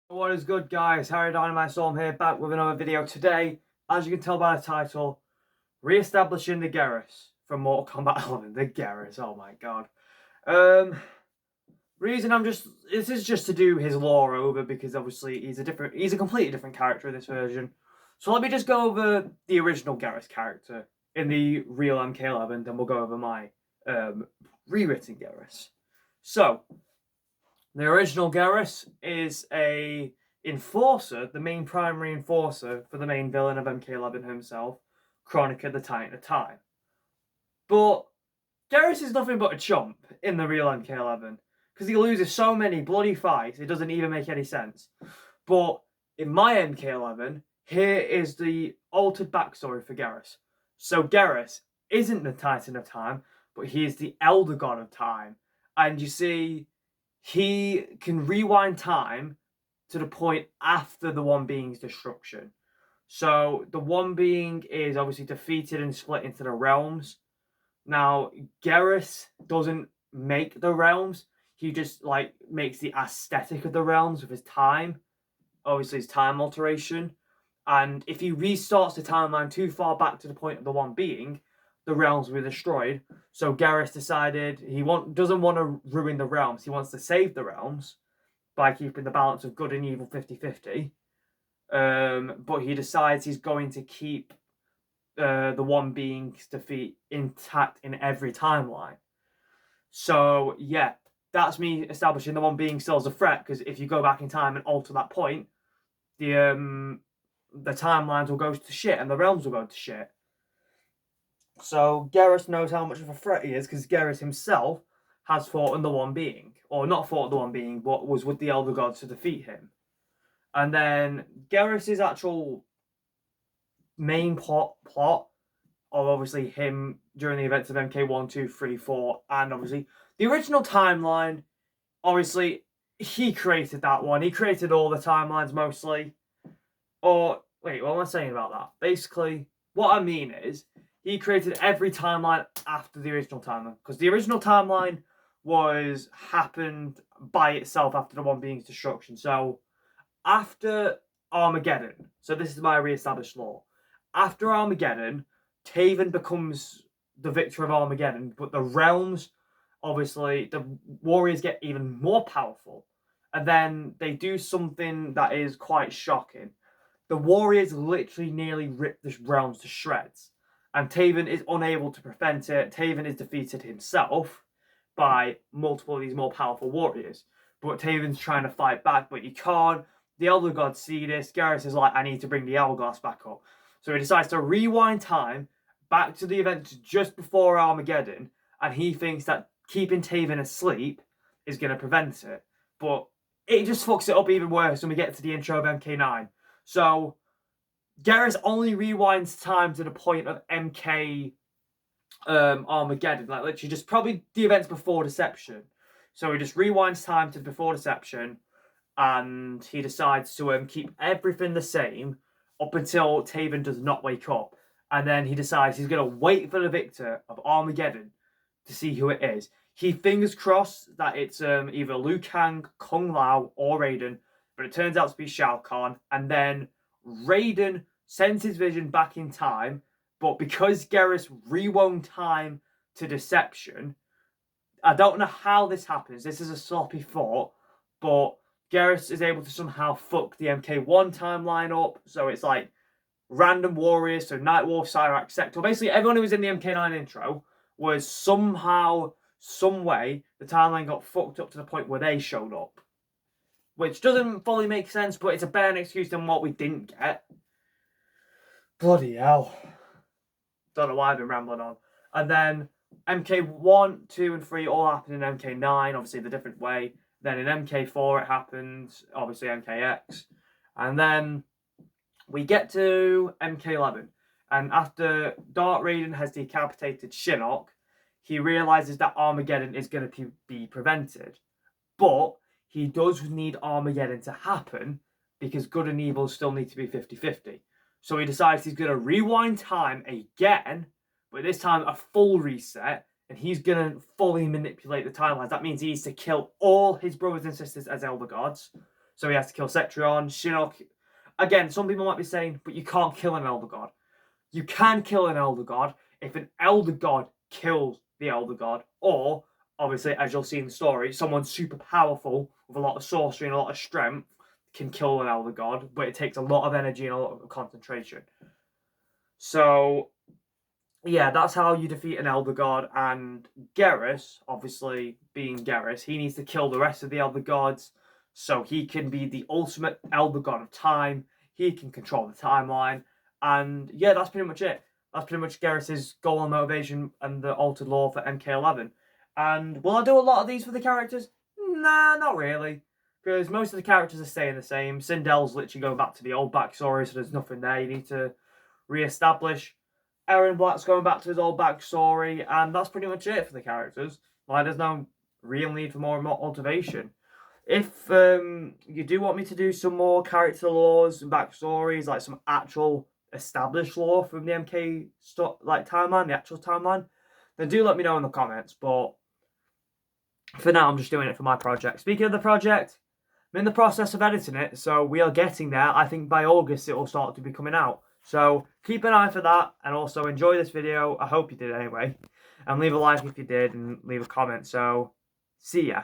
What is good, guys? Harry Dynamite Storm here, back with another video today. As you can tell by the title, re-establishing the Geras from Mortal Kombat 11. The Geras, oh my god. Um, reason this is just to do his lore over because obviously he's a completely different character in this version. So let me just go over the original Geras character in the real MK11, then we'll go over my rewritten Geras. So the original Geras is a enforcer, the main primary enforcer for the main villain of MK11 himself, Chronica the Titan of Time. But Geras is nothing but a chump in the real MK11 because he loses so many bloody fights, it doesn't even make any sense. But in my MK11, here is the altered backstory for Geras. So Geras isn't the Titan of Time, but he is the Elder God of Time. And you see, he can rewind time to the point after the One Being's destruction. So the One Being is obviously defeated and split into the realms. Now, Geras doesn't make the realms. He just makes the aesthetic of the realms with his time. Obviously his time alteration. And if he restarts the timeline too far back to the point of the One Being, the realms will be destroyed. So Geras decided he doesn't want to ruin the realms. He wants to save the realms by keeping the balance of good and evil 50-50. But he decides he's going to keep the One Being's defeat intact in every timeline. So yeah, that's me establishing the One Being still as a threat, because if you go back in time and alter that point, the timelines will go to shit and the realms will go to shit. So Geras knows how much of a threat he is because Geras himself has fought in the One Being, or not fought the One Being, but was with the Elder Gods to defeat him. And then Geras' actual main plot of obviously him during the events of MK1, 2, 3, 4, and obviously the original timeline. Obviously, he created that one. He created all the timelines mostly. Or wait, what am I saying about that? Basically, what I mean is he created every timeline after the original timeline, because the original timeline happened by itself after the One Being's destruction. So after Armageddon, so this is my re-established lore. After Armageddon, Taven becomes the victor of Armageddon, but the realms, obviously, the warriors get even more powerful, and then they do something that is quite shocking. The warriors literally nearly rip the realms to shreds, and Taven is unable to prevent it. Taven is defeated himself by multiple of these more powerful warriors, but Taven's trying to fight back, but he can't. The Elder Gods see this. Geras is like, I need to bring the Hourglass back up. So he decides to rewind time back to the events just before Armageddon, and he thinks that keeping Taven asleep is going to prevent it. But it just fucks it up even worse when we get to the intro of MK9. So Geras only rewinds time to the point of MK Armageddon, like literally just probably the events before Deception. So he just rewinds time to before Deception, and he decides to keep everything the same up until Taven does not wake up. And then he decides he's going to wait for the victor of Armageddon to see who it is. He fingers crossed that it's either Liu Kang, Kung Lao, or Raiden, but it turns out to be Shao Kahn. And then Raiden sends his vision back in time, but because Geras rewound time to Deception, I don't know how this happens. This is a sloppy thought, but Geras is able to somehow fuck the MK1 timeline up. So it's like random warriors, so Nightwolf, Cyrax, Sector. Basically, everyone who was in the MK9 intro was somehow, some way, the timeline got fucked up to the point where they showed up. Which doesn't fully make sense, but it's a better excuse than what we didn't get. Bloody hell. Don't know why I've been rambling on. And then MK1, 2, and 3 all happened in MK9, obviously the different way. Then in MK4 it happened, obviously MKX. And then we get to MK11. And after Dark Raiden has decapitated Shinnok, he realizes that Armageddon is going to be prevented. But he does need Armageddon to happen because good and evil still need to be 50-50. So he decides he's going to rewind time again, but this time a full reset, and he's going to fully manipulate the timelines. That means he needs to kill all his brothers and sisters as Elder Gods, So he has to kill Cetrion, Shinnok. Again, some people might be saying, but you can't kill an Elder God. You can kill an Elder God if an Elder God kills the Elder God, or, obviously, as you'll see in the story, someone super powerful with a lot of sorcery and a lot of strength can kill an Elder God, but it takes a lot of energy and a lot of concentration. So, yeah, that's how you defeat an Elder God. And Geras, obviously being Geras, he needs to kill the rest of the Elder Gods so he can be the ultimate Elder God of time. He can control the timeline. And yeah, that's pretty much it. That's pretty much Geras's goal and motivation and the altered law for MK11. And will I do a lot of these for the characters? Nah, not really. Because most of the characters are staying the same. Sindel's literally going back to the old backstory, so there's nothing there you need to re-establish. Aaron Black's going back to his old backstory, and that's pretty much it for the characters. Like, there's no real need for more motivation. If you do want me to do some more character laws and backstories, like some actual established lore from the MK timeline, the actual timeline, then do let me know in the comments. But for now, I'm just doing it for my project. Speaking of the project, I'm in the process of editing it, so we are getting there. I think by August it will start to be coming out. So keep an eye for that, and also enjoy this video. I hope you did anyway. And leave a like if you did, and leave a comment. So, see ya.